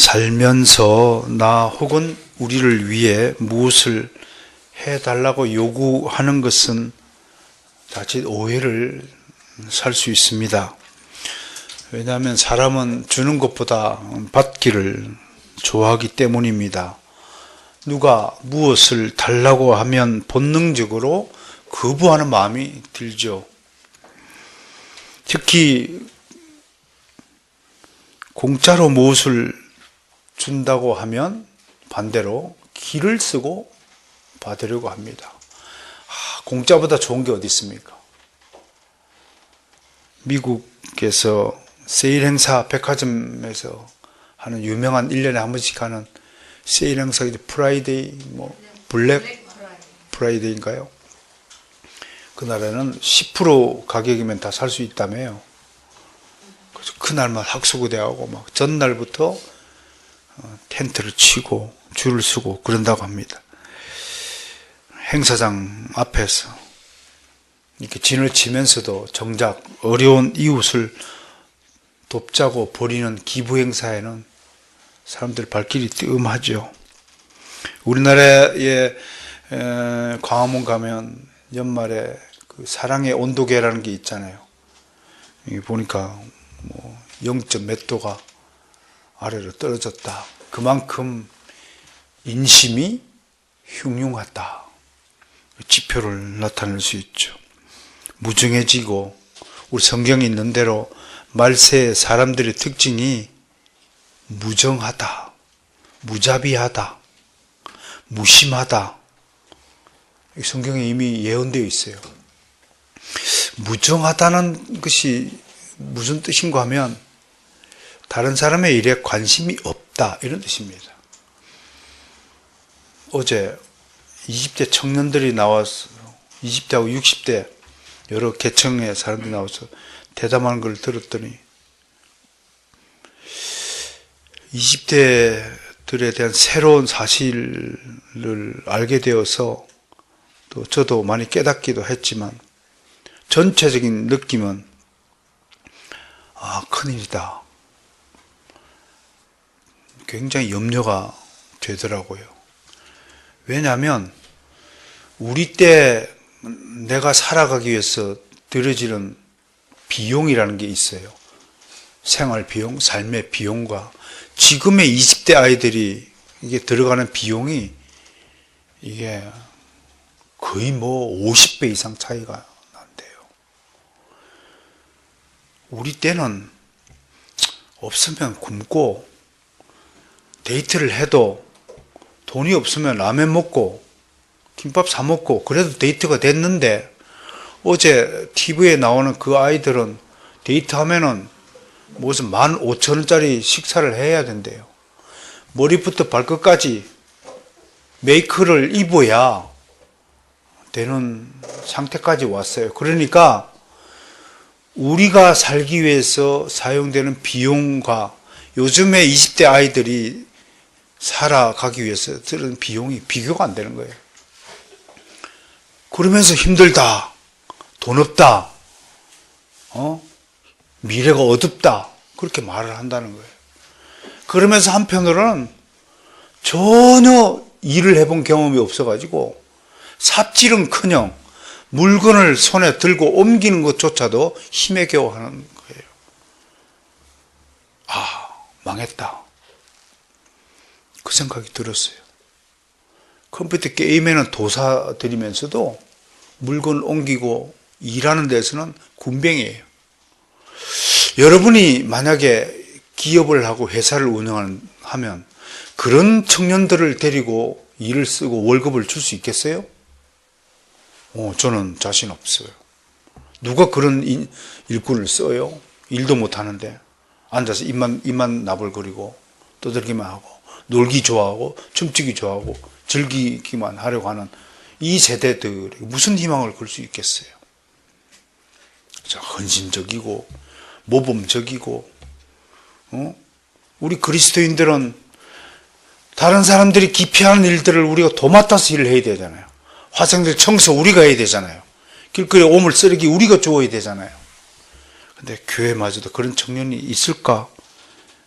살면서 나 혹은 우리를 위해 무엇을 해달라고 요구하는 것은 자칫 오해를 살 수 있습니다. 왜냐하면 사람은 주는 것보다 받기를 좋아하기 때문입니다. 누가 무엇을 달라고 하면 본능적으로 거부하는 마음이 들죠. 특히 공짜로 무엇을 준다고 하면 반대로 기를 쓰고 받으려고 합니다. 공짜보다 좋은 게 어디 있습니까? 미국에서 세일 행사, 백화점에서 하는 유명한 1년에 한 번씩 하는 세일 행사, 프라이데이, 블랙 프라이데이인가요? 그날에는 10% 가격이면 다 살 수 있다며요. 그래서 그날만 학수고대하고 막 전날부터 텐트를 치고 줄을 서고 그런다고 합니다. 행사장 앞에서 이렇게 진을 치면서도 정작 어려운 이웃을 돕자고 벌이는 기부 행사에는 사람들 발길이 뜸하죠. 우리나라에 광화문 가면 연말에 그 사랑의 온도계라는 게 있잖아요. 여기 보니까 0점 몇 도가 아래로 떨어졌다. 그만큼 인심이 흉흉하다. 지표를 나타낼 수 있죠. 무정해지고 우리 성경에 있는 대로 말세의 사람들의 특징이 무정하다, 무자비하다, 무심하다. 성경에 이미 예언되어 있어요. 무정하다는 것이 무슨 뜻인가 하면 다른 사람의 일에 관심이 없다 이런 뜻입니다. 어제 20대 청년들이 나와서 20대하고 60대 여러 계층의 사람들이 나와서 대담하는 걸 들었더니 20대들에 대한 새로운 사실을 알게 되어서 또 저도 많이 깨닫기도 했지만 전체적인 느낌은 큰일이다. 굉장히 염려가 되더라고요. 왜냐하면 우리 때 내가 살아가기 위해서 들여지는 비용이라는 게 있어요. 생활 비용, 삶의 비용과 지금의 20대 아이들이 이게 들어가는 비용이 이게 거의 50배 이상 차이가 난대요. 우리 때는 없으면 굶고 데이트를 해도 돈이 없으면 라면 먹고 김밥 사 먹고 그래도 데이트가 됐는데 어제 TV에 나오는 그 아이들은 데이트하면은 무슨 15,000원짜리 식사를 해야 된대요. 머리부터 발끝까지 메이크를 입어야 되는 상태까지 왔어요. 그러니까 우리가 살기 위해서 사용되는 비용과 요즘에 20대 아이들이 살아가기 위해서 드는 비용이 비교가 안 되는 거예요. 그러면서 힘들다, 돈 없다, 미래가 어둡다 그렇게 말을 한다는 거예요. 그러면서 한편으로는 전혀 일을 해본 경험이 없어가지고 삽질은커녕 물건을 손에 들고 옮기는 것조차도 힘에 겨워 하는 거예요. 망했다. 그 생각이 들었어요. 컴퓨터 게임에는 도사 들이면서도 물건 옮기고 일하는 데서는 군뱅이에요. 여러분이 만약에 기업을 하고 회사를 운영하면 그런 청년들을 데리고 일을 쓰고 월급을 줄 수 있겠어요? 저는 자신 없어요. 누가 그런 일꾼을 써요? 일도 못하는데 앉아서 입만 나불거리고 떠들기만 하고 놀기 좋아하고 춤추기 좋아하고 즐기기만 하려고 하는 이 세대들이 무슨 희망을 걸 수 있겠어요? 헌신적이고 모범적이고 우리 그리스도인들은 다른 사람들이 기피하는 일들을 우리가 도맡아서 일을 해야 되잖아요. 화장실 청소 우리가 해야 되잖아요. 길거리 오물 쓰레기 우리가 주워야 되잖아요. 근데 교회마저도 그런 청년이 있을까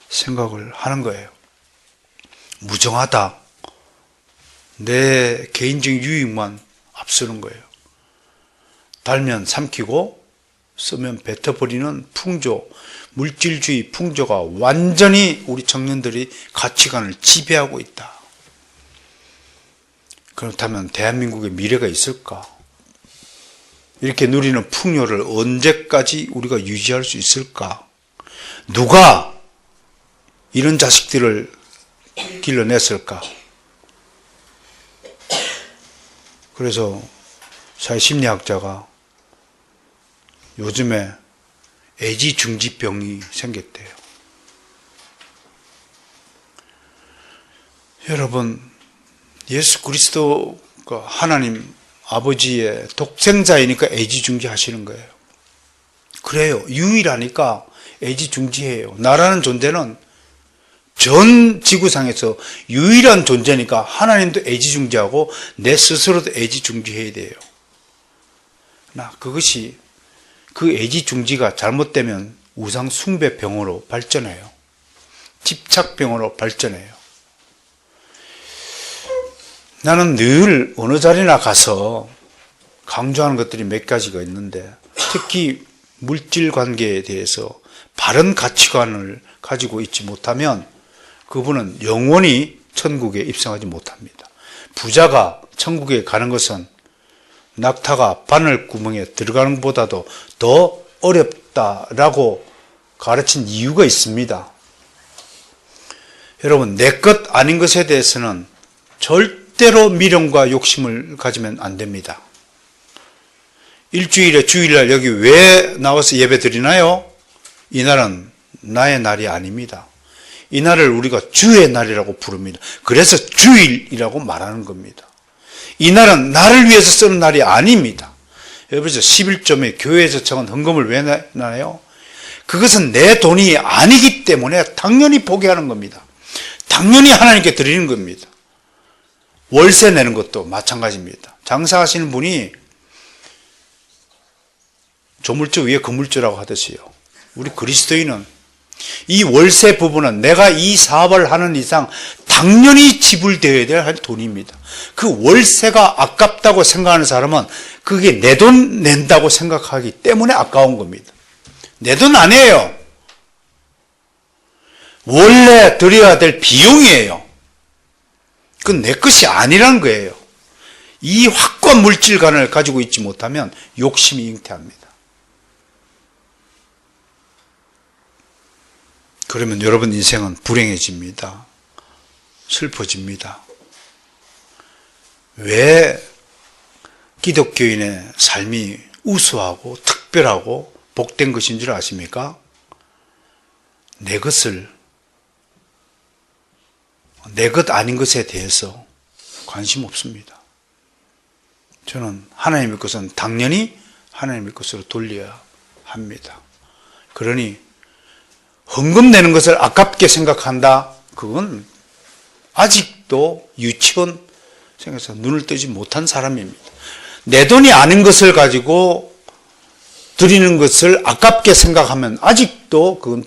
생각을 하는 거예요. 무정하다. 내 개인적인 유익만 앞서는 거예요. 달면 삼키고 쓰면 뱉어버리는 풍조, 물질주의 풍조가 완전히 우리 청년들이 가치관을 지배하고 있다. 그렇다면 대한민국의 미래가 있을까? 이렇게 누리는 풍요를 언제까지 우리가 유지할 수 있을까? 누가 이런 자식들을 길러냈을까? 그래서 사회심리학자가 요즘에 애지중지병이 생겼대요. 여러분, 예수 그리스도가 하나님 아버지의 독생자이니까 애지중지 하시는 거예요. 그래요. 유일하니까 애지중지해요. 나라는 존재는 전 지구상에서 유일한 존재니까 하나님도 애지중지하고 내 스스로도 애지중지해야 돼요. 그것이 그 애지중지가 잘못되면 우상숭배병으로 발전해요. 집착병으로 발전해요. 나는 늘 어느 자리나 가서 강조하는 것들이 몇 가지가 있는데, 특히 물질 관계에 대해서 바른 가치관을 가지고 있지 못하면 그분은 영원히 천국에 입성하지 못합니다. 부자가 천국에 가는 것은 낙타가 바늘구멍에 들어가는 것보다도 더 어렵다라고 가르친 이유가 있습니다. 여러분, 내 것 아닌 것에 대해서는 절대로 미련과 욕심을 가지면 안 됩니다. 일주일에 주일날 여기 왜 나와서 예배 드리나요? 이 날은 나의 날이 아닙니다. 이 날을 우리가 주의 날이라고 부릅니다. 그래서 주일이라고 말하는 겁니다. 이 날은 나를 위해서 쓰는 날이 아닙니다. 여러분, 11조에 교회에서 정한 헌금을 왜 내나요? 그것은 내 돈이 아니기 때문에 당연히 포기하는 겁니다. 당연히 하나님께 드리는 겁니다. 월세 내는 것도 마찬가지입니다. 장사하시는 분이 조물주 위에 건물주라고 하듯이요. 우리 그리스도인은 이 월세 부분은 내가 이 사업을 하는 이상 당연히 지불되어야 될 돈입니다. 그 월세가 아깝다고 생각하는 사람은 그게 내 돈 낸다고 생각하기 때문에 아까운 겁니다. 내 돈 아니에요. 원래 드려야 될 비용이에요. 그건 내 것이 아니라는 거예요. 이 확고한 물질관을 가지고 있지 못하면 욕심이 잉태합니다. 그러면 여러분 인생은 불행해집니다. 슬퍼집니다. 왜 기독교인의 삶이 우수하고 특별하고 복된 것인 줄 아십니까? 내 것을, 내 것 아닌 것에 대해서 관심 없습니다. 저는 하나님의 것은 당연히 하나님의 것으로 돌려야 합니다. 그러니 헌금 내는 것을 아깝게 생각한다? 그건 아직도 유치원 생각해서 눈을 뜨지 못한 사람입니다. 내 돈이 아닌 것을 가지고 드리는 것을 아깝게 생각하면 아직도 그건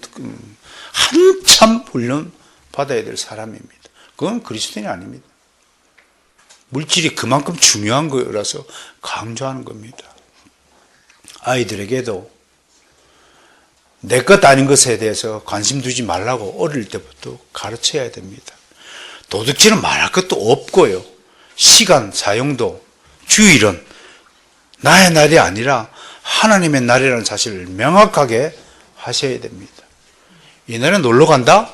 한참 훈련 받아야 될 사람입니다. 그건 그리스도인이 아닙니다. 물질이 그만큼 중요한 거라서 강조하는 겁니다. 아이들에게도 내 것 아닌 것에 대해서 관심 두지 말라고 어릴 때부터 가르쳐야 됩니다. 도둑질은 말할 것도 없고요. 시간 사용도, 주일은 나의 날이 아니라 하나님의 날이라는 사실을 명확하게 하셔야 됩니다. 이 날에 놀러 간다?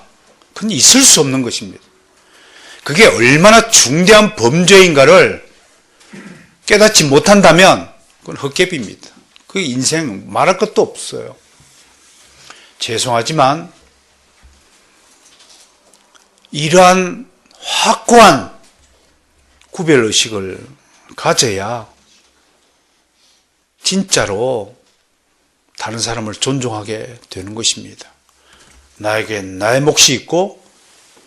그건 있을 수 없는 것입니다. 그게 얼마나 중대한 범죄인가를 깨닫지 못한다면 그건 헛개비입니다. 그 인생 말할 것도 없어요. 죄송하지만 이러한 확고한 구별의식을 가져야 진짜로 다른 사람을 존중하게 되는 것입니다. 나에겐 나의 몫이 있고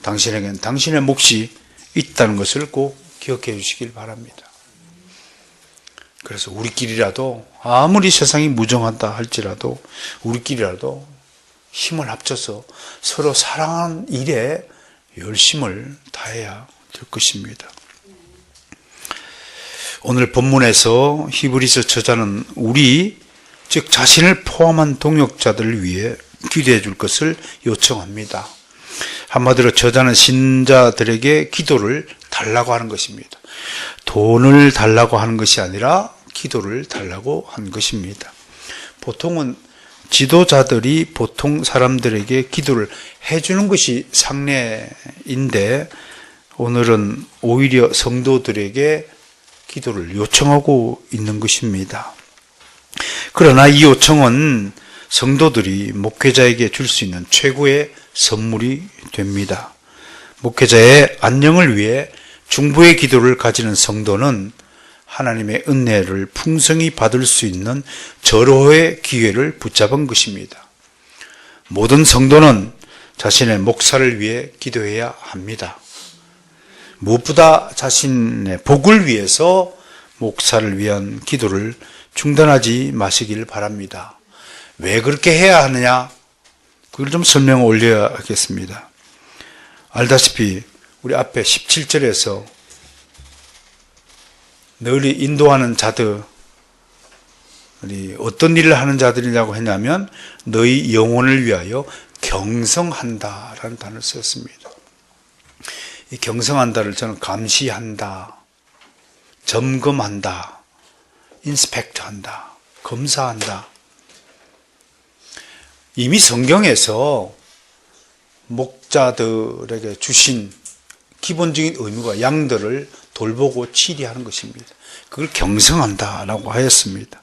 당신에겐 당신의 몫이 있다는 것을 꼭 기억해 주시길 바랍니다. 그래서 우리끼리라도 아무리 세상이 무정하다 할지라도 우리끼리라도 힘을 합쳐서 서로 사랑하는 일에 열심을 다해야 될 것입니다. 오늘 본문에서 히브리서 저자는 우리, 즉 자신을 포함한 동역자들을 위해 기도해 줄 것을 요청합니다. 한마디로 저자는 신자들에게 기도를 달라고 하는 것입니다. 돈을 달라고 하는 것이 아니라 기도를 달라고 한 것입니다. 보통은 지도자들이 보통 사람들에게 기도를 해주는 것이 상례인데, 오늘은 오히려 성도들에게 기도를 요청하고 있는 것입니다. 그러나 이 요청은 성도들이 목회자에게 줄 수 있는 최고의 선물이 됩니다. 목회자의 안녕을 위해 중보의 기도를 가지는 성도는 하나님의 은혜를 풍성히 받을 수 있는 절호의 기회를 붙잡은 것입니다. 모든 성도는 자신의 목사를 위해 기도해야 합니다. 무엇보다 자신의 복을 위해서 목사를 위한 기도를 중단하지 마시길 바랍니다. 왜 그렇게 해야 하느냐? 그걸 좀 설명을 올려야겠습니다. 알다시피 우리 앞에 17절에서 너희 인도하는 자들이 어떤 일을 하는 자들이라고 했냐면 너희 영혼을 위하여 경성한다라는 단어를 썼습니다. 이 경성한다를 저는 감시한다, 점검한다, 인스펙트한다, 검사한다. 이미 성경에서 목자들에게 주신 기본적인 의무가 양들을 돌보고 치리하는 것입니다. 그걸 경성한다라고 하였습니다.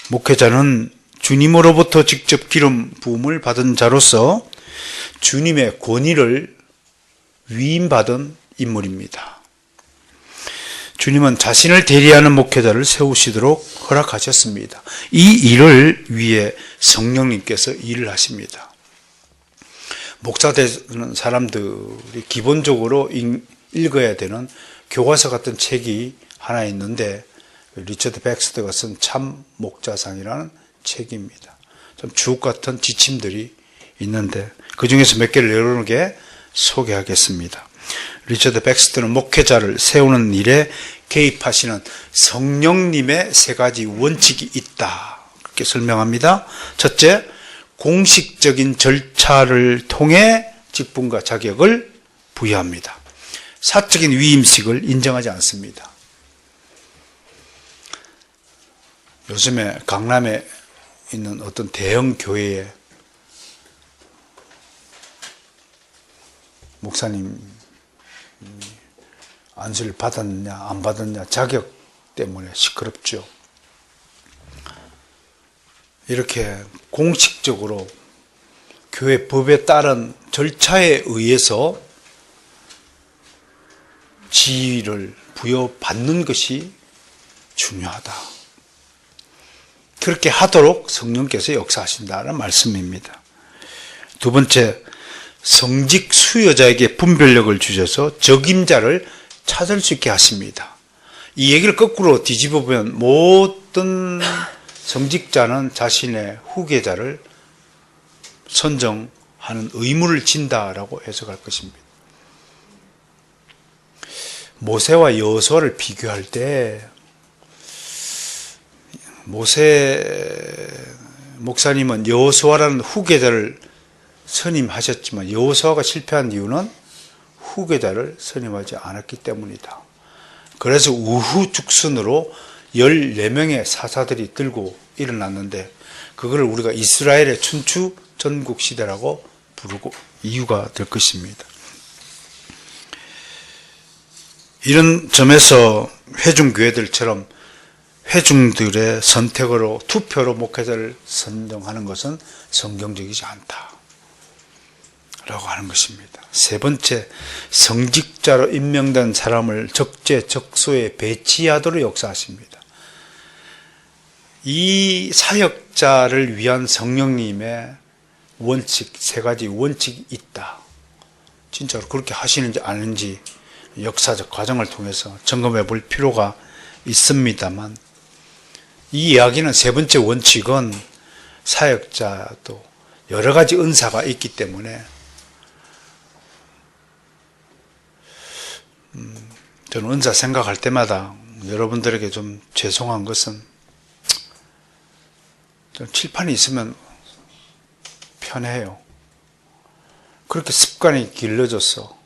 목회자는 주님으로부터 직접 기름 부음을 받은 자로서 주님의 권위를 위임받은 인물입니다. 주님은 자신을 대리하는 목회자를 세우시도록 허락하셨습니다. 이 일을 위해 성령님께서 일을 하십니다. 목사 되는 사람들이 기본적으로 읽어야 되는 교과서 같은 책이 하나 있는데, 리처드 백스터가 쓴 참 목자상이라는 책입니다. 좀 주옥 같은 지침들이 있는데 그 중에서 몇 개를 여러분에게 소개하겠습니다. 리처드 백스터는 목회자를 세우는 일에 개입하시는 성령님의 세 가지 원칙이 있다, 그렇게 설명합니다. 첫째, 공식적인 절차를 통해 직분과 자격을 부여합니다. 사적인 위임식을 인정하지 않습니다. 요즘에 강남에 있는 어떤 대형 교회에 목사님 안수를 받았느냐 안 받았느냐 자격 때문에 시끄럽죠. 이렇게 공식적으로 교회 법에 따른 절차에 의해서 지위를 부여받는 것이 중요하다. 그렇게 하도록 성령께서 역사하신다는 말씀입니다. 두 번째, 성직 수여자에게 분별력을 주셔서 적임자를 찾을 수 있게 하십니다. 이 얘기를 거꾸로 뒤집어 보면 모든 성직자는 자신의 후계자를 선정하는 의무를 진다라고 해석할 것입니다. 모세와 여호수아를 비교할 때 모세 목사님은 여호수아라는 후계자를 선임하셨지만 여호수아가 실패한 이유는 후계자를 선임하지 않았기 때문이다. 그래서 우후죽순으로 14명의 사사들이 들고 일어났는데 그걸 우리가 이스라엘의 춘추 전국 시대라고 부르고 이유가 될 것입니다. 이런 점에서 회중교회들처럼 회중들의 선택으로 투표로 목회자를 선정하는 것은 성경적이지 않다 라고 하는 것입니다. 세 번째, 성직자로 임명된 사람을 적재적소에 배치하도록 역사하십니다. 이 사역자를 위한 성령님의 원칙, 세 가지 원칙이 있다. 진짜로 그렇게 하시는지 아닌지 역사적 과정을 통해서 점검해 볼 필요가 있습니다만, 이 이야기는 세 번째 원칙은 사역자도 여러 가지 은사가 있기 때문에 저는 은사 생각할 때마다 여러분들에게 좀 죄송한 것은 좀 칠판이 있으면 편해요. 그렇게 습관이 길러졌어.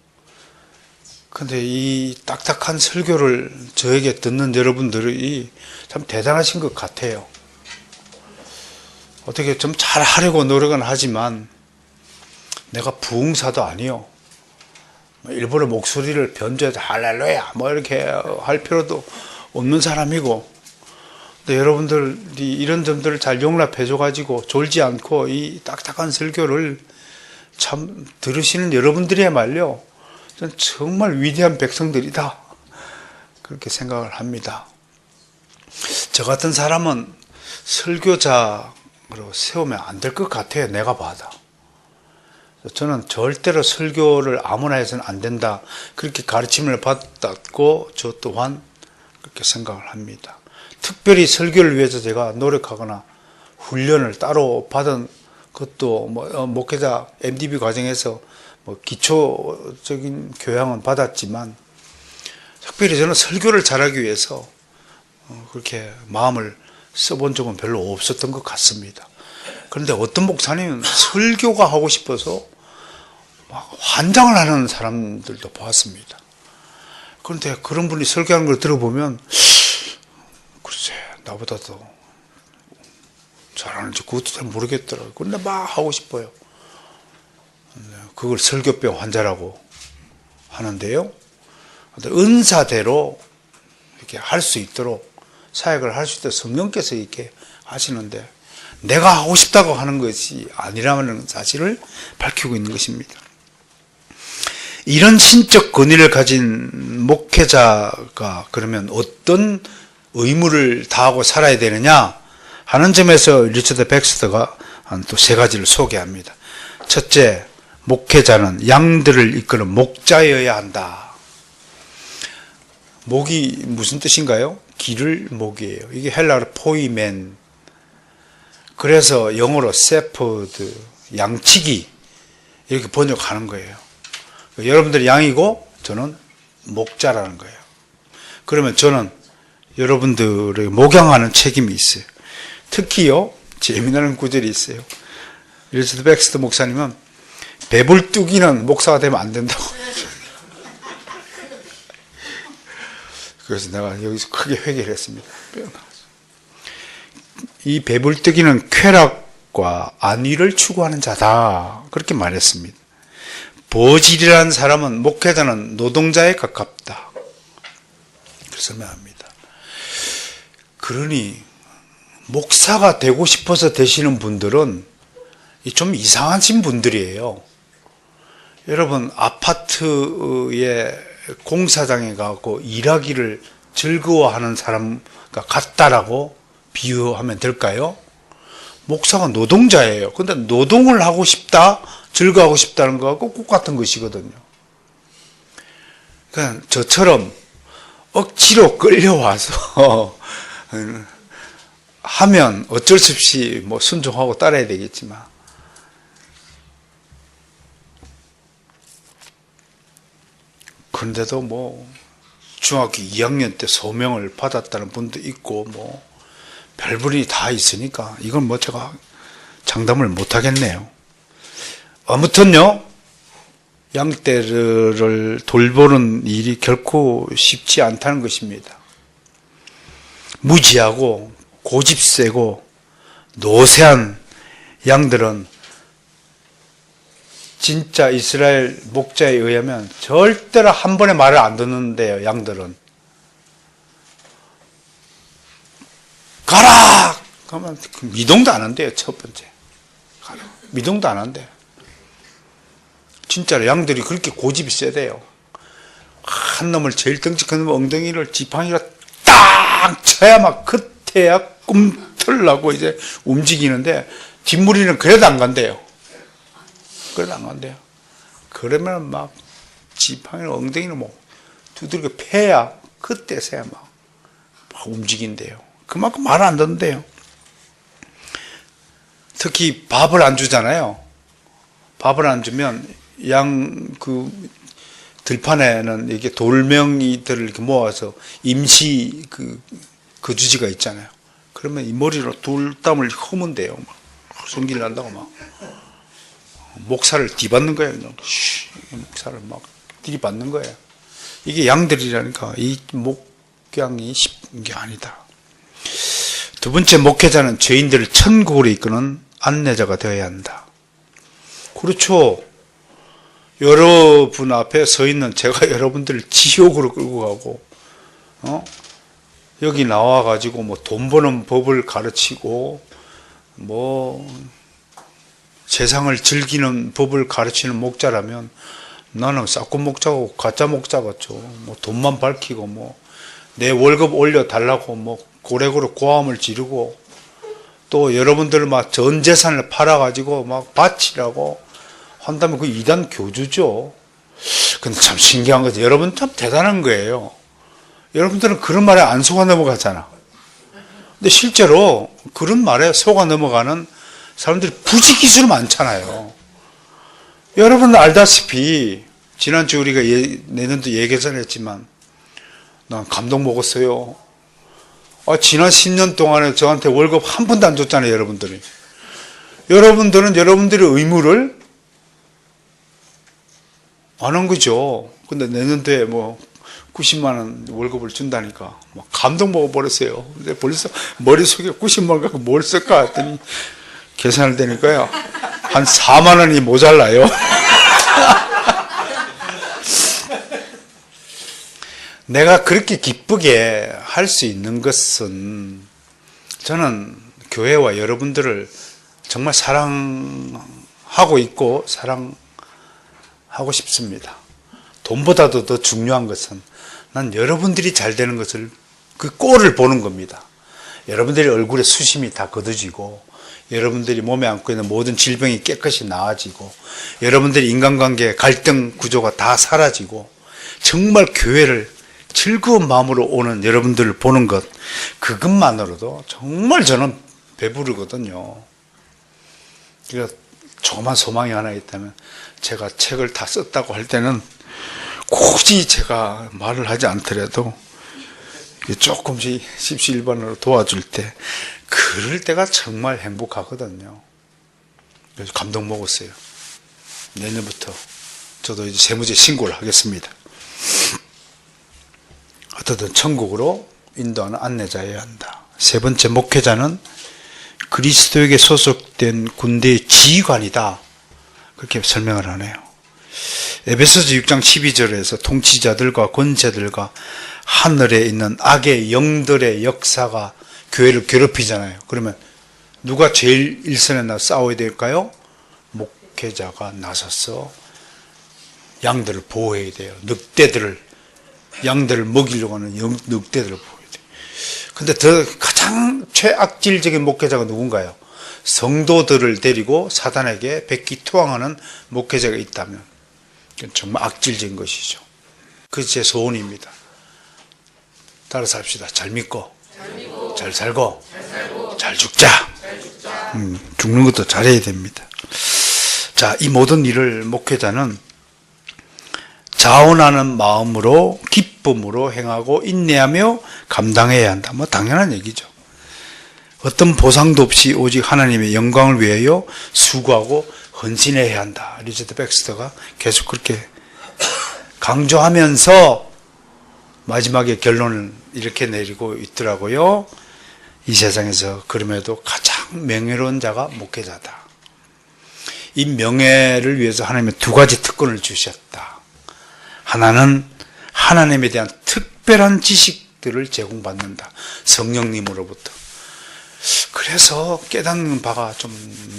근데 이 딱딱한 설교를 저에게 듣는 여러분들이 참 대단하신 것 같아요. 어떻게 좀 잘하려고 노력은 하지만 내가 부흥사도 아니요. 일부러 목소리를 변조해서 할렐루야 뭐 이렇게 할 필요도 없는 사람이고, 근데 여러분들이 이런 점들을 잘 용납해 줘가지고 졸지 않고 이 딱딱한 설교를 참 들으시는 여러분들이야말로 저는 정말 위대한 백성들이다, 그렇게 생각을 합니다. 저 같은 사람은 설교자로 세우면 안 될 것 같아요. 내가 봐도. 저는 절대로 설교를 아무나 해서는 안 된다, 그렇게 가르침을 받았고 저 또한 그렇게 생각을 합니다. 특별히 설교를 위해서 제가 노력하거나 훈련을 따로 받은 것도 목회자 MDB 과정에서 기초적인 교양은 받았지만, 특별히 저는 설교를 잘하기 위해서 그렇게 마음을 써본 적은 별로 없었던 것 같습니다. 그런데 어떤 목사님은 설교가 하고 싶어서 막 환장을 하는 사람들도 보았습니다. 그런데 그런 분이 설교하는 걸 들어보면 글쎄 나보다 더 잘하는지 그것도 잘 모르겠더라고요. 근데 막 하고 싶어요. 그걸 설교병 환자라고 하는데요. 은사대로 이렇게 할 수 있도록, 사역을 할 수 있도록 성령께서 이렇게 하시는데 내가 하고 싶다고 하는 것이 아니라는 사실을 밝히고 있는 것입니다. 이런 신적 권위를 가진 목회자가 그러면 어떤 의무를 다하고 살아야 되느냐 하는 점에서 리처드 백스터가 한 또 세 가지를 소개합니다. 첫째, 목회자는 양들을 이끄는 목자여야 한다. 목이 무슨 뜻인가요? 길을 목이에요. 이게 헬라어로 포이멘. 그래서 영어로 세퍼드, 양치기, 이렇게 번역하는 거예요. 여러분들이 양이고 저는 목자라는 거예요. 그러면 저는 여러분들의 목양하는 책임이 있어요. 특히요, 재미나는 구절이 있어요. 리처드 백스터 목사님은 배불뚝이는 목사가 되면 안 된다고. 그래서 내가 여기서 크게 회개를 했습니다. 이 배불뚝이는 쾌락과 안위를 추구하는 자다, 그렇게 말했습니다. 버질이라는 사람은 목회자는 노동자에 가깝다, 그렇게 설명합니다. 그러니 목사가 되고 싶어서 되시는 분들은 좀 이상하신 분들이에요. 여러분, 아파트의 공사장에 가고 일하기를 즐거워하는 사람과 같다라고 비유하면 될까요? 목사가 노동자예요. 근데 노동을 하고 싶다, 즐거워하고 싶다는 거하고 똑같은 것이거든요. 그러니까 저처럼 억지로 끌려와서 하면 어쩔 수 없이 순종하고 따라야 되겠지만, 그런데도 중학교 2학년 때 소명을 받았다는 분도 있고 별분이 다 있으니까 이건 제가 장담을 못 하겠네요. 아무튼요, 양떼를 돌보는 일이 결코 쉽지 않다는 것입니다. 무지하고 고집세고 노쇠한 양들은 진짜 이스라엘 목자에 의하면 절대로 한 번에 말을 안 듣는데요. 양들은 가라! 그러면 미동도 안 한대요. 첫 번째 가라. 미동도 안 한대요. 진짜로 양들이 그렇게 고집이 세대요. 한 놈을, 제일 덩치 큰 놈 엉덩이를 지팡이로 딱 쳐야 막 그때야 꿈틀나고 이제 움직이는데, 뒷무리는 그래도 안 간대요. 그래도 안 간대요. 그러면 막 지팡이를 엉덩이를 두들겨 패야 그때서야 막 움직인대요. 그만큼 말 안 듣는데요. 특히 밥을 안 주잖아요. 밥을 안 주면 들판에는 이게 돌멩이들을 이렇게 모아서 임시 거주지가 있잖아요. 그러면 이 머리로 돌담을 허면 돼요. 막 성질 난다고 막 목살을 뒤받는 거예요. 목살을 막 들이받는 거예요. 이게 양들이라니까 이 목양이 쉽은 게 아니다. 두 번째, 목회자는 죄인들을 천국으로 이끄는 안내자가 되어야 한다. 그렇죠. 여러분 앞에 서 있는 제가 여러분들을 지옥으로 끌고 가고, 여기 나와가지고 뭐 돈 버는 법을 가르치고, 뭐, 세상을 즐기는 법을 가르치는 목자라면 나는 싹군 목자고 가짜 목자 같죠. 뭐 돈만 밝히고 뭐 내 월급 올려달라고 뭐 고래고래 고함을 지르고 또 여러분들 막 전 재산을 팔아가지고 막 바치라고 한다면 그 이단 교주죠. 근데 참 신기한 거죠. 여러분 참 대단한 거예요. 여러분들은 그런 말에 안 속아 넘어가잖아. 근데 실제로 그런 말에 속아 넘어가는 사람들이 부지기수로 많잖아요. 여러분 알다시피 지난주 우리가 내년도 예계선했지만 난 감동 먹었어요. 지난 10년 동안에 저한테 월급 한 푼도 안 줬잖아요. 여러분들이. 여러분들은 여러분들의 의무를 안 한 거죠. 근데 내년도에 뭐 90만 원 월급을 준다니까 막 감동 먹어버렸어요. 근데 벌써 머릿속에 90만 원 갖고 뭘 쓸까 했더니 계산을 되니까요 한 4만 원이 모자라요. 내가 그렇게 기쁘게 할 수 있는 것은 저는 교회와 여러분들을 정말 사랑하고 있고 사랑하고 싶습니다. 돈보다도 더 중요한 것은 난 여러분들이 잘 되는 것을 그 꼴을 보는 겁니다. 여러분들의 얼굴에 수심이 다 걷어지고 여러분들이 몸에 안고 있는 모든 질병이 깨끗이 나아지고 여러분들의 인간관계 갈등 구조가 다 사라지고 정말 교회를 즐거운 마음으로 오는 여러분들을 보는 것, 그것만으로도 정말 저는 배부르거든요. 그러니까 조그만 소망이 하나 있다면 제가 책을 다 썼다고 할 때는 굳이 제가 말을 하지 않더라도 조금씩 십시일반으로 도와줄 때 그럴 때가 정말 행복하거든요. 그래서 감동 먹었어요. 내년부터 저도 이제 세무제 신고를 하겠습니다. 어떻든 천국으로 인도하는 안내자여야 한다. 세 번째, 목회자는 그리스도에게 소속된 군대의 지휘관이다. 그렇게 설명을 하네요. 에베소서 6장 12절에서 통치자들과 권세들과 하늘에 있는 악의 영들의 역사가 교회를 괴롭히잖아요. 그러면 누가 제일 일선에 나서 싸워야 될까요? 목회자가 나서서 양들을 보호해야 돼요. 양들을 먹이려고 하는 늑대들을 보호해야 돼요. 근데 가장 최악질적인 목회자가 누군가요? 성도들을 데리고 사단에게 백기투항하는 목회자가 있다면 정말 악질적인 것이죠. 그게 제 소원입니다. 따라서 합시다. 잘 믿고, 잘 살고, 잘 죽자. 죽는 것도 잘해야 됩니다. 자, 이 모든 일을 목회자는 자원하는 마음으로 기쁨으로 행하고 인내하며 감당해야 한다. 뭐 당연한 얘기죠. 어떤 보상도 없이 오직 하나님의 영광을 위하여 수고하고 헌신해야 한다. 리처드 백스터가 계속 그렇게 강조하면서 마지막에 결론을 이렇게 내리고 있더라고요. 이 세상에서 그럼에도 가장 명예로운 자가 목회자다. 이 명예를 위해서 하나님은 두 가지 특권을 주셨다. 하나는 하나님에 대한 특별한 지식들을 제공받는다. 성령님으로부터. 그래서 깨닫는 바가 좀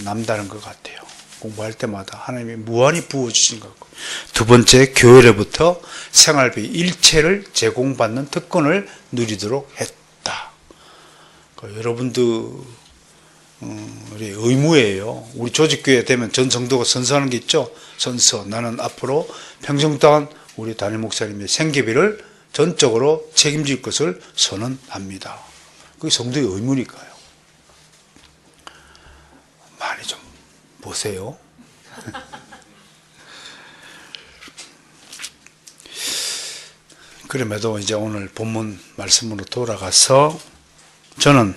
남다른 것 같아요. 공부할 때마다 하나님이 무한히 부어주신 것 같고. 두 번째, 교회로부터 생활비 일체를 제공받는 특권을 누리도록 했다. 그러니까 여러분들 우리 의무예요. 우리 조직교회 되면 전 성도가 선서하는 게 있죠. 선서. 나는 앞으로 평생 동안 우리 담임 목사님의 생계비를 전적으로 책임질 것을 선언합니다. 그게 성도의 의무니까요. 많이 좀 보세요. 그럼에도 이제 오늘 본문 말씀으로 돌아가서 저는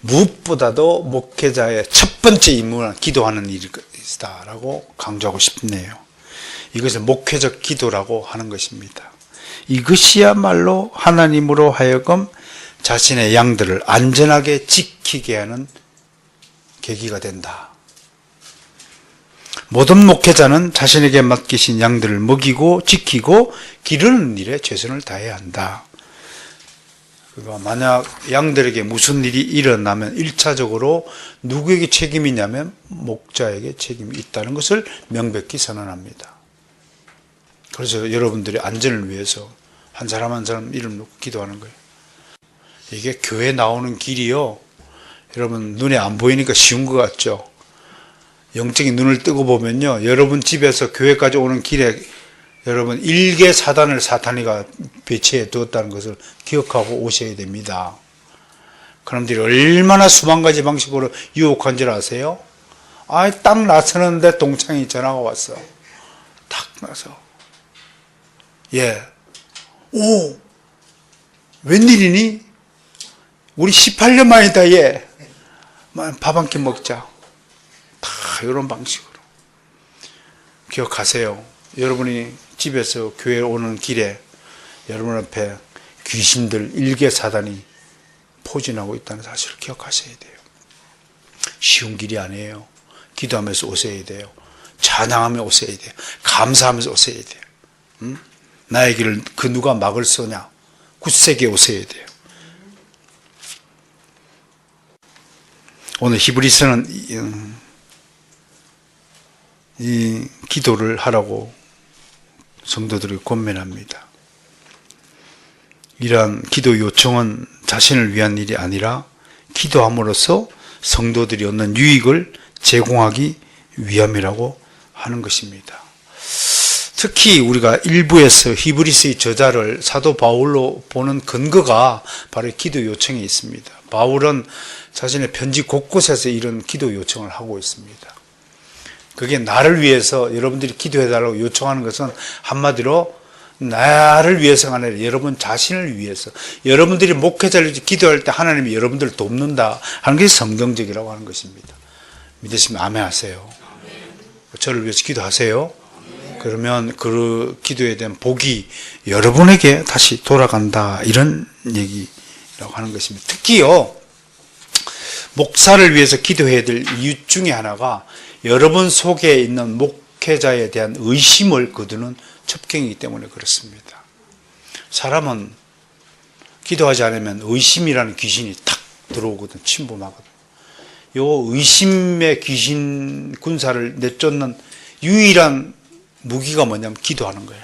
무엇보다도 목회자의 첫 번째 임무는 기도하는 일이다라고 강조하고 싶네요. 이것을 목회적 기도라고 하는 것입니다. 이것이야말로 하나님으로 하여금 자신의 양들을 안전하게 지키게 하는 계기가 된다. 모든 목회자는 자신에게 맡기신 양들을 먹이고 지키고 기르는 일에 최선을 다해야 한다. 그러니까 만약 양들에게 무슨 일이 일어나면 1차적으로 누구에게 책임이 있냐면 목자에게 책임이 있다는 것을 명백히 선언합니다. 그래서 여러분들의 안전을 위해서 한 사람 한 사람 이름 놓고 기도하는 거예요. 이게 교회 나오는 길이요, 여러분 눈에 안 보이니까 쉬운 것 같죠? 영적인 눈을 뜨고 보면요, 여러분 집에서 교회까지 오는 길에 여러분 일개 사단을 사탄이가 배치해 두었다는 것을 기억하고 오셔야 됩니다. 그놈들이 얼마나 수만 가지 방식으로 유혹한 줄 아세요? 딱 나서는데 동창이 전화가 왔어. 탁 나서. 오, 웬일이니? 우리 18년 만이다, 밥 한 끼 먹자. 다 이런 방식으로. 기억하세요. 여러분이 집에서 교회 오는 길에 여러분 앞에 귀신들, 일개 사단이 포진하고 있다는 사실을 기억하셔야 돼요. 쉬운 길이 아니에요. 기도하면서 오셔야 돼요. 찬양하며 오셔야 돼요. 감사하면서 오셔야 돼요. 나의 길을 그 누가 막을 서냐? 굳세게 오셔야 돼요. 오늘 히브리서는 이 기도를 하라고 성도들이 권면합니다. 이러한 기도 요청은 자신을 위한 일이 아니라 기도함으로써 성도들이 얻는 유익을 제공하기 위함이라고 하는 것입니다. 특히 우리가 일부에서 히브리서의 저자를 사도 바울로 보는 근거가 바로 기도 요청에 있습니다. 바울은 자신의 편지 곳곳에서 이런 기도 요청을 하고 있습니다. 그게 나를 위해서 여러분들이 기도해달라고 요청하는 것은 한마디로 나를 위해서가 아니라 여러분 자신을 위해서, 여러분들이 목회자를 기도할 때 하나님이 여러분들을 돕는다 하는 것이 성경적이라고 하는 것입니다. 믿으시면 아멘 하세요. 저를 위해서 기도하세요. 그러면 그 기도에 대한 복이 여러분에게 다시 돌아간다, 이런 얘기라고 하는 것입니다. 특히요, 목사를 위해서 기도해야 될 이유 중에 하나가 여러분 속에 있는 목회자에 대한 의심을 거두는 첩경이기 때문에 그렇습니다. 사람은 기도하지 않으면 의심이라는 귀신이 탁 들어오거든, 침범하거든. 요 의심의 귀신 군사를 내쫓는 유일한 무기가 뭐냐면 기도하는 거예요.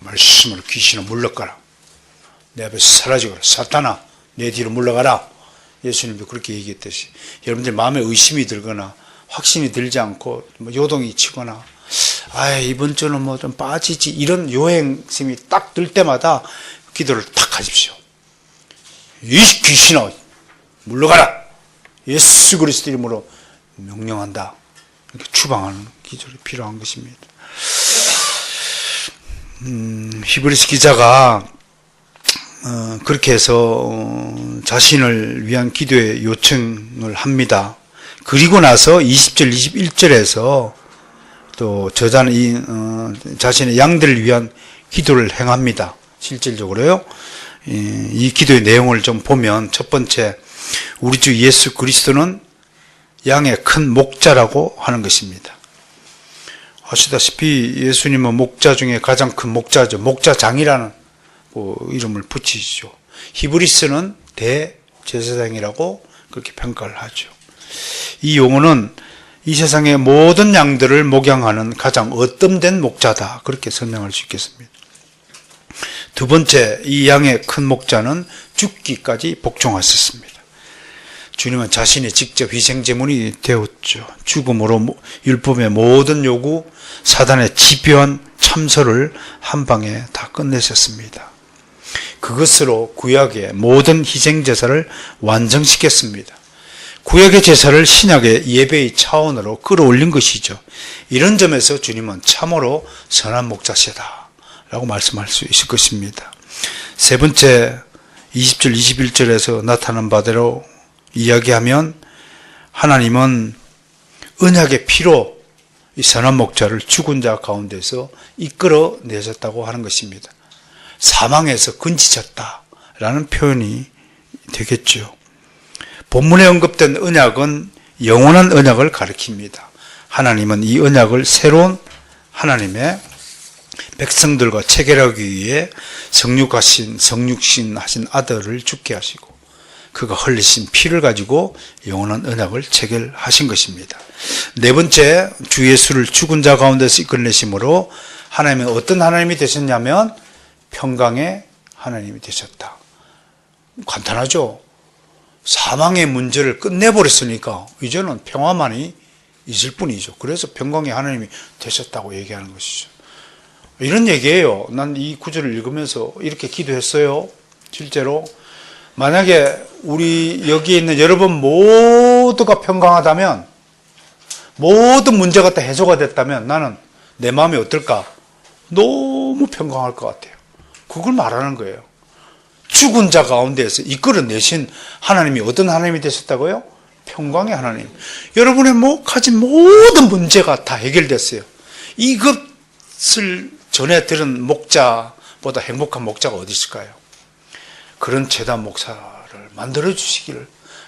말씀으로 귀신을 물러가라. 내 앞에서 사라지거라. 사탄아, 내 뒤로 물러가라. 예수님도 그렇게 얘기했듯이 여러분들 마음에 의심이 들거나 확신이 들지 않고 요동이 치거나 이번 주는 뭐 좀 빠지지, 이런 요행심이 딱 들 때마다 기도를 탁 하십시오. 이 귀신아, 물러가라. 예수 그리스도 이름으로 명령한다. 이렇게 추방하는 기절이 필요한 것입니다. 히브리서 기자가 그렇게 해서 자신을 위한 기도의 요청을 합니다. 그리고 나서 20절, 21절에서 또 저자는 자신의 양들을 위한 기도를 행합니다. 실질적으로요. 이 기도의 내용을 좀 보면, 첫 번째, 우리 주 예수 그리스도는 양의 큰 목자라고 하는 것입니다. 아시다시피 예수님은 목자 중에 가장 큰 목자죠. 목자장이라는 이름을 붙이시죠. 히브리서는 대제사장이라고 그렇게 평가를 하죠. 이 용어는 이 세상의 모든 양들을 목양하는 가장 어뜸된 목자다, 그렇게 설명할 수 있겠습니다. 두 번째, 이 양의 큰 목자는 죽기까지 복종하셨습니다. 주님은 자신이 직접 희생제물이 되었죠. 죽음으로 율법의 모든 요구, 사단의 집요한 참소를 한 방에 다 끝내셨습니다. 그것으로 구약의 모든 희생제사를 완성시켰습니다. 구약의 제사를 신약의 예배의 차원으로 끌어올린 것이죠. 이런 점에서 주님은 참으로 선한 목자시다 라고 말씀할 수 있을 것입니다. 세 번째, 20절, 21절에서 나타난 바대로 이야기하면 하나님은 언약의 피로 이 선한 목자를 죽은 자 가운데서 이끌어 내셨다고 하는 것입니다. 사망에서 건지셨다라는 표현이 되겠죠. 본문에 언급된 언약은 영원한 언약을 가리킵니다. 하나님은 이 언약을 새로운 하나님의 백성들과 체결하기 위해 성육신 하신 아들을 죽게 하시고 그가 흘리신 피를 가지고 영원한 언약을 체결하신 것입니다. 네 번째, 주 예수를 죽은 자 가운데서 이끌어내심으로 하나님은 어떤 하나님이 되셨냐면 평강의 하나님이 되셨다. 간단하죠. 사망의 문제를 끝내버렸으니까 이제는 평화만이 있을 뿐이죠. 그래서 평강의 하나님이 되셨다고 얘기하는 것이죠. 이런 얘기예요. 난 이 구절을 읽으면서 이렇게 기도했어요. 실제로 만약에 우리 여기에 있는 여러분 모두가 평강하다면, 모든 문제가 다 해소가 됐다면 나는 내 마음이 어떨까? 너무 평강할 것 같아요. 그걸 말하는 거예요. 죽은 자 가운데에서 이끌어내신 하나님이 어떤 하나님이 되셨다고요? 평강의 하나님. 여러분의 가진 모든 문제가 다 해결됐어요. 이것을 전에 들은 목자보다 행복한 목자가 어디 있을까요? 그런 재단 목사를 만들어 주시기를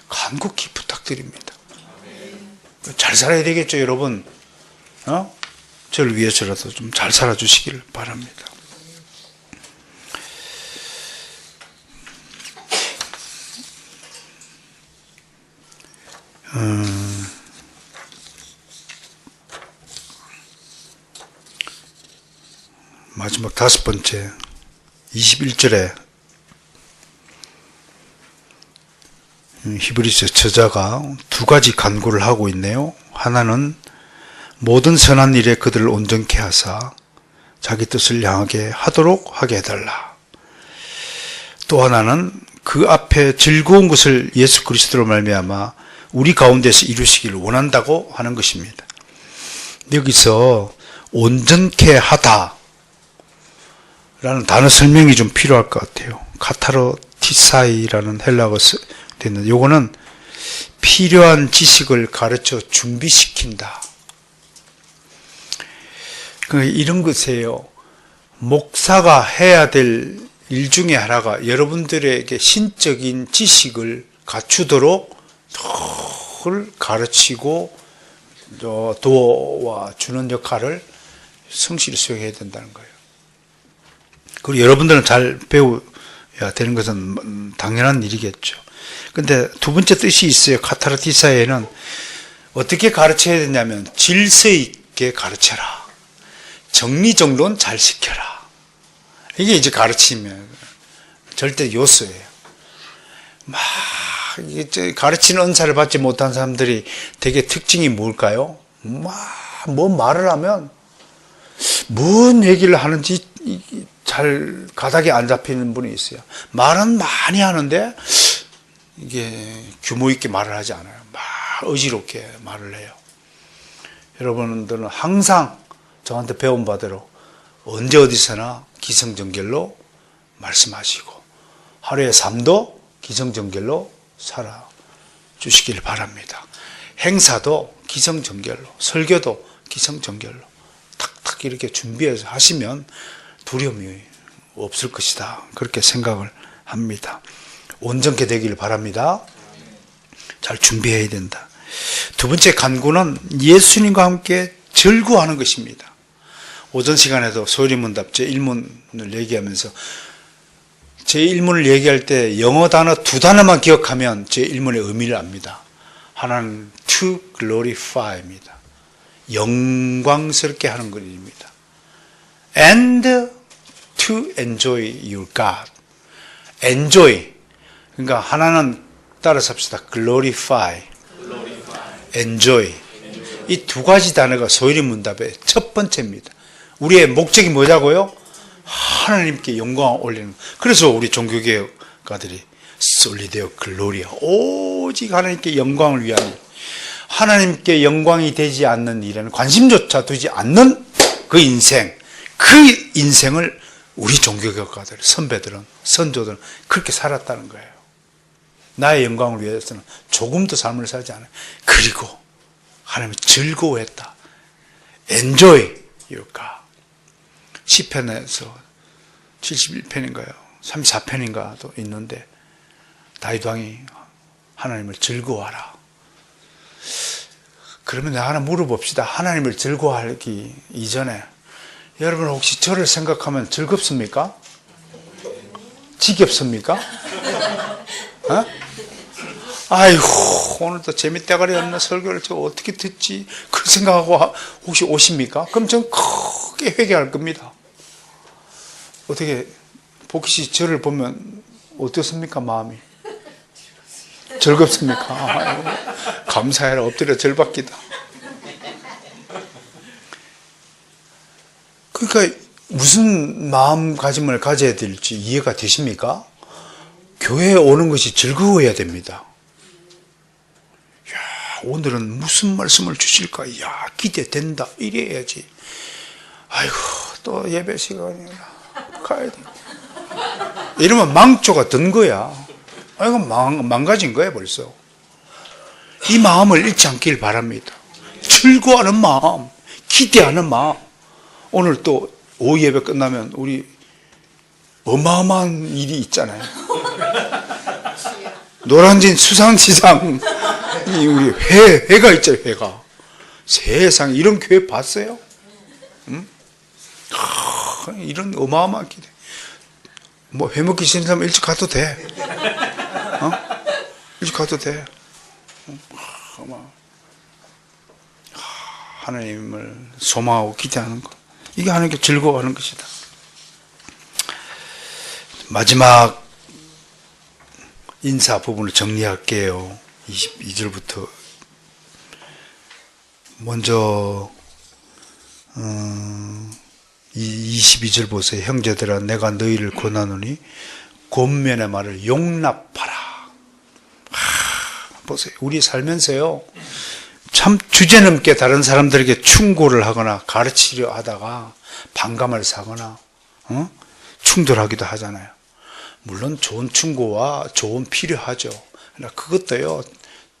간곡히 부탁드립니다. 잘 살아야 되겠죠, 여러분? 저를 위해서라도 좀 잘 살아 주시기를 바랍니다. 마지막 다섯 번째, 21절에 히브리서 저자가 두 가지 간구를 하고 있네요. 하나는 모든 선한 일에 그들을 온전케 하사 자기 뜻을 향하게 하도록 하게 해달라. 또 하나는 그 앞에 즐거운 것을 예수 그리스도로 말미암아 우리 가운데서 이루시기를 원한다고 하는 것입니다. 여기서 온전케 하다 라는 단어 설명이 좀 필요할 것 같아요. 카타로티사이라는 헬라어가 되는데 요거는 필요한 지식을 가르쳐 준비시킨다. 이런 것이에요. 목사가 해야 될 일 중에 하나가 여러분들에게 신적인 지식을 갖추도록 늘 가르치고 도와주는 역할을 성실히 수행해야 된다는 거예요. 그리고 여러분들은 잘 배워야 되는 것은 당연한 일이겠죠. 근데 두 번째 뜻이 있어요. 카타르티사에는 어떻게 가르쳐야 되냐면 질서 있게 가르쳐라. 정리정돈 잘 시켜라. 이게 이제 가르치면 절대 요소예요. 이게 가르치는 은사를 받지 못한 사람들이 되게 특징이 뭘까요? 뭔 말을 하면 뭔 얘기를 하는지 잘 가닥이 안 잡히는 분이 있어요. 말은 많이 하는데 이게 규모 있게 말을 하지 않아요. 막 어지럽게 말을 해요. 여러분들은 항상 저한테 배운 바대로 언제 어디서나 기성정결로 말씀하시고 하루의 삶도 기성정결로 살아주시길 바랍니다. 행사도 기성정결로, 설교도 기성정결로 탁탁 이렇게 준비해서 하시면 두려움이 없을 것이다. 그렇게 생각을 합니다. 온전케 되기를 바랍니다. 잘 준비해야 된다. 두 번째 간구는 예수님과 함께 절구하는 것입니다. 오전 시간에도 소리문답 제1문을 얘기하면서 제1문을 얘기할 때 영어 단어 두 단어만 기억하면 제1문의 의미를 압니다. 하나는 to glorify입니다. 영광스럽게 하는 것입니다. and to enjoy your God. enjoy. 그러니까 하나는 따라서 합시다. glorify. enjoy. 이 두 가지 단어가 소리문답의 첫 번째입니다. 우리의 목적이 뭐냐고요? 하나님께 영광을 올리는. 그래서 우리 종교개혁가들이 솔리데오 글로리아, 오직 하나님께 영광을 위한 일, 하나님께 영광이 되지 않는 일에는 관심조차 두지 않는 그 인생을 우리 종교교과들, 선배들은, 선조들은 그렇게 살았다는 거예요. 나의 영광을 위해서는 조금도 삶을 살지 않아요. 그리고 하나님이 즐거워했다. Enjoy your God. 시편에서 71편인가요? 34편인가도 있는데 다윗 왕이 하나님을 즐거워하라. 그러면 내가 하나 물어봅시다. 하나님을 즐거워하기 이전에 여러분 혹시 저를 생각하면 즐겁습니까? 지겹습니까? 어? 아이고 오늘도 재밌대가리 없는 설교를 저 어떻게 듣지? 그런 생각하고 혹시 오십니까? 그럼 전 크게 회개할 겁니다. 어떻게 복희씨 저를 보면 어떻습니까? 마음이 즐겁습니까? 아이고, 감사해라. 엎드려 절받기다. 그러니까 무슨 마음가짐을 가져야 될지 이해가 되십니까? 교회에 오는 것이 즐거워야 됩니다. 야, 오늘은 무슨 말씀을 주실까? 야, 기대된다. 이래야지. 아이고, 또 예배 시간이라 가야 돼. 이러면 망조가 든 거야. 아이고, 망가진 거야, 벌써. 이 마음을 잃지 않길 바랍니다. 즐거워하는 마음, 기대하는 마음. 오늘 또 오후 예배 끝나면 우리 어마어마한 일이 있잖아요. 노량진 수산시장 우리 회가 있잖아요. 회가. 세상 이런 교회 봤어요? 응? 이런 어마어마한 기대. 뭐 회 먹기 싫은 사람 일찍 가도 돼. 어? 일찍 가도 돼. 하나님을 소망하고 기대하는 것. 이게 하나님께 즐거워하는 것이다. 마지막 인사 부분을 정리할게요. 22절부터. 먼저 22절 보세요. 형제들아 내가 너희를 권하노니 권면의 말을 용납하라. 보세요. 우리 살면서요. 참 주제넘게 다른 사람들에게 충고를 하거나 가르치려 하다가 반감을 사거나 충돌하기도 하잖아요. 물론 좋은 충고와 조언 필요하죠. 그러나 그것도요.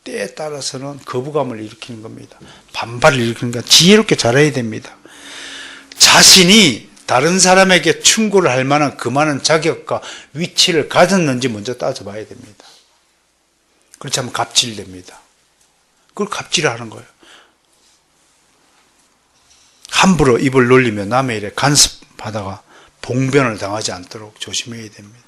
때에 따라서는 거부감을 일으키는 겁니다. 반발을 일으키는 건 지혜롭게 잘해야 됩니다. 자신이 다른 사람에게 충고를 할 만한 그 많은 자격과 위치를 가졌는지 먼저 따져봐야 됩니다. 그렇지 않으면 갑질됩니다. 그걸 갑질하는 거예요. 함부로 입을 놀리며 남의 일에 간섭하다가 봉변을 당하지 않도록 조심해야 됩니다.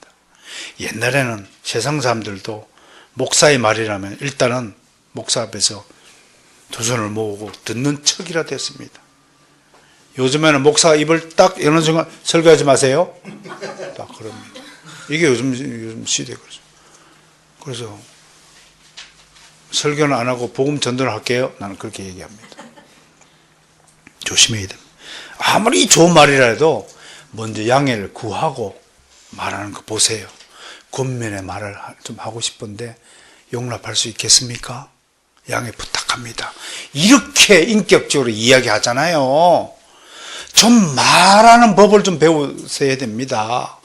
옛날에는 세상 사람들도 목사의 말이라면 일단은 목사 앞에서 두 손을 모으고 듣는 척이라도 했습니다. 요즘에는 목사가 입을 딱 여는 순간 설교하지 마세요. 딱 그럽니다. 이게 요즘 시대 그렇죠. 그래서 설교는 안 하고 복음 전도를 할게요. 나는 그렇게 얘기합니다. 조심해야 됩니다. 아무리 좋은 말이라 해도 먼저 양해를 구하고 말하는 거 보세요. 권면의 말을 좀 하고 싶은데 용납할 수 있겠습니까? 양해 부탁합니다. 이렇게 인격적으로 이야기하잖아요. 좀 말하는 법을 좀 배우셔야 됩니다.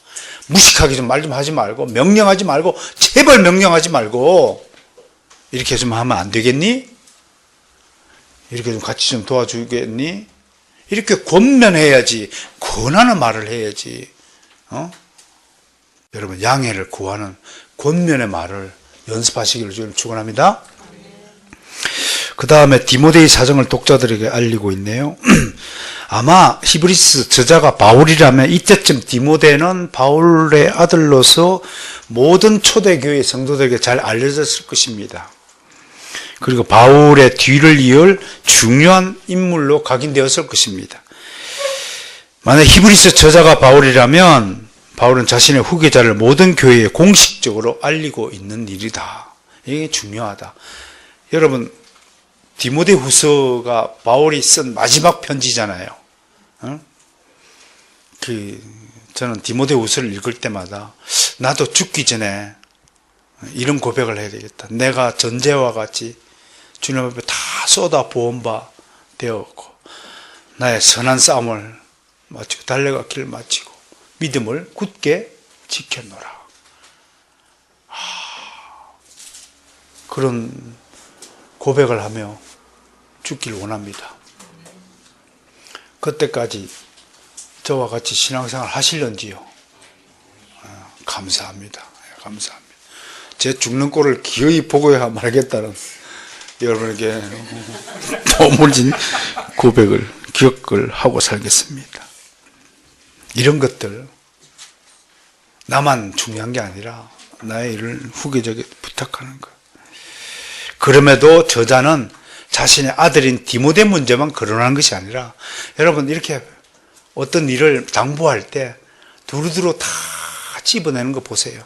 무식하게 좀 말 좀 하지 말고 명령하지 말고 제발 명령하지 말고 이렇게 좀 하면 안 되겠니? 이렇게 좀 같이 좀 도와주겠니? 이렇게 권면해야지. 권하는 말을 해야지. 여러분 양해를 구하는 권면의 말을 연습하시기를 축원합니다. 그 다음에 디모데의 사정을 독자들에게 알리고 있네요. 아마 히브리스 저자가 바울이라면 이때쯤 디모데는 바울의 아들로서 모든 초대교회 성도들에게 잘 알려졌을 것입니다. 그리고 바울의 뒤를 이을 중요한 인물로 각인되었을 것입니다. 만약 히브리서 저자가 바울이라면 바울은 자신의 후계자를 모든 교회에 공식적으로 알리고 있는 일이다. 이게 중요하다. 여러분 디모데 후서가 바울이 쓴 마지막 편지잖아요. 저는 디모데 후서를 읽을 때마다 나도 죽기 전에 이런 고백을 해야 되겠다. 내가 전제와 같이 주님 앞에 다 쏟아 부은 바 되었고 나의 선한 싸움을 마치고 달려가 길을 마치고 믿음을 굳게 지켜노라. 그런 고백을 하며 죽길 원합니다. 그때까지 저와 같이 신앙생활 하실런지요? 감사합니다. 감사합니다. 제 죽는 꼴을 기어이 보고야 말겠다는 여러분에게 도움을 진 고백을 기억을 하고 살겠습니다. 이런 것들 나만 중요한 게 아니라 나의 일을 후계자에게 부탁하는 거예요. 그럼에도 저자는 자신의 아들인 디모데 문제만 거론하는 것이 아니라 여러분 이렇게 어떤 일을 당부할 때 두루두루 다 집어내는 거 보세요.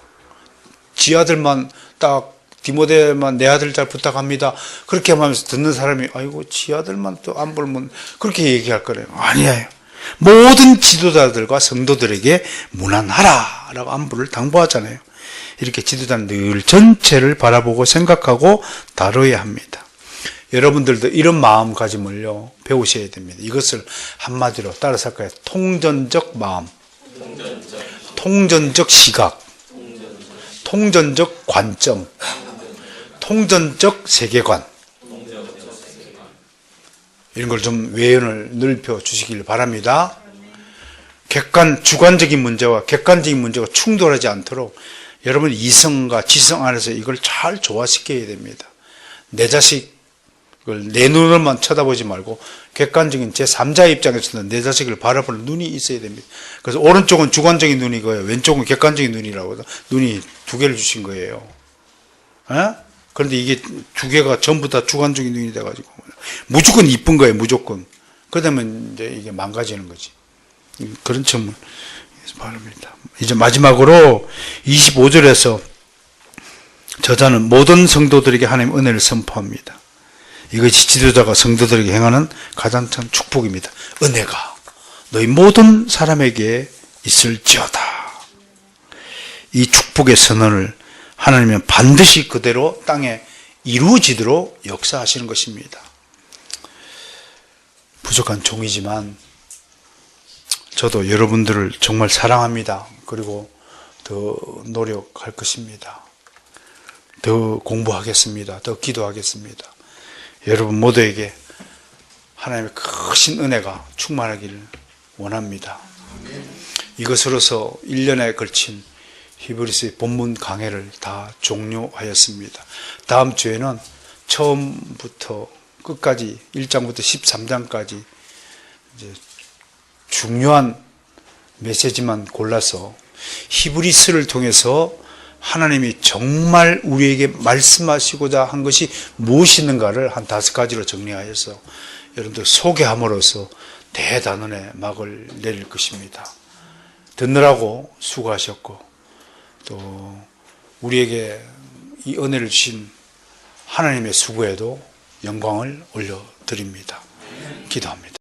지 아들만 딱 디모데만 내 아들 잘 부탁합니다. 그렇게 하면서 듣는 사람이 아이고 지 아들만 또 안 벌면 그렇게 얘기할 거래요. 아니에요. 모든 지도자들과 성도들에게 무난하라 라고 안부를 당부하잖아요. 이렇게 지도자는 늘 전체를 바라보고 생각하고 다뤄야 합니다. 여러분들도 이런 마음가짐을요 배우셔야 됩니다. 이것을 한마디로 따라서 할까요? 통전적 마음, 통전적 시각, 통전적 관점, 통전적 세계관, 이런 걸 좀 외연을 넓혀 주시길 바랍니다. 주관적인 문제와 객관적인 문제가 충돌하지 않도록 여러분 이성과 지성 안에서 이걸 잘 조화시켜야 됩니다. 내 자식을 내 눈으로만 쳐다보지 말고 객관적인 제3자의 입장에서는 내 자식을 바라보는 눈이 있어야 됩니다. 그래서 오른쪽은 주관적인 눈이고요, 왼쪽은 객관적인 눈이라고 해서 눈이 두 개를 주신 거예요. 그런데 이게 두 개가 전부 다 주관적인 눈이 돼가지고 무조건 이쁜 거예요. 무조건. 그러면 이제 이게 망가지는 거지. 그런 점을 바랍니다. 이제 마지막으로 25절에서 저자는 모든 성도들에게 하나님의 은혜를 선포합니다. 이것이 지도자가 성도들에게 행하는 가장 큰 축복입니다. 은혜가 너희 모든 사람에게 있을지어다. 이 축복의 선언을 하나님은 반드시 그대로 땅에 이루어지도록 역사하시는 것입니다. 부족한 종이지만 저도 여러분들을 정말 사랑합니다. 그리고 더 노력할 것입니다. 더 공부하겠습니다. 더 기도하겠습니다. 여러분 모두에게 하나님의 크신 은혜가 충만하기를 원합니다. 이것으로서 1년에 걸친 히브리서의 본문 강해를 다 종료하였습니다. 다음 주에는 처음부터 끝까지 1장부터 13장까지 이제 중요한 메시지만 골라서 히브리서를 통해서 하나님이 정말 우리에게 말씀하시고자 한 것이 무엇이는가를 한 5가지로 정리하여서 여러분들 소개함으로써 대단원의 막을 내릴 것입니다. 듣느라고 수고하셨고 또 우리에게 이 은혜를 주신 하나님의 수고에도 영광을 올려드립니다. 기도합니다.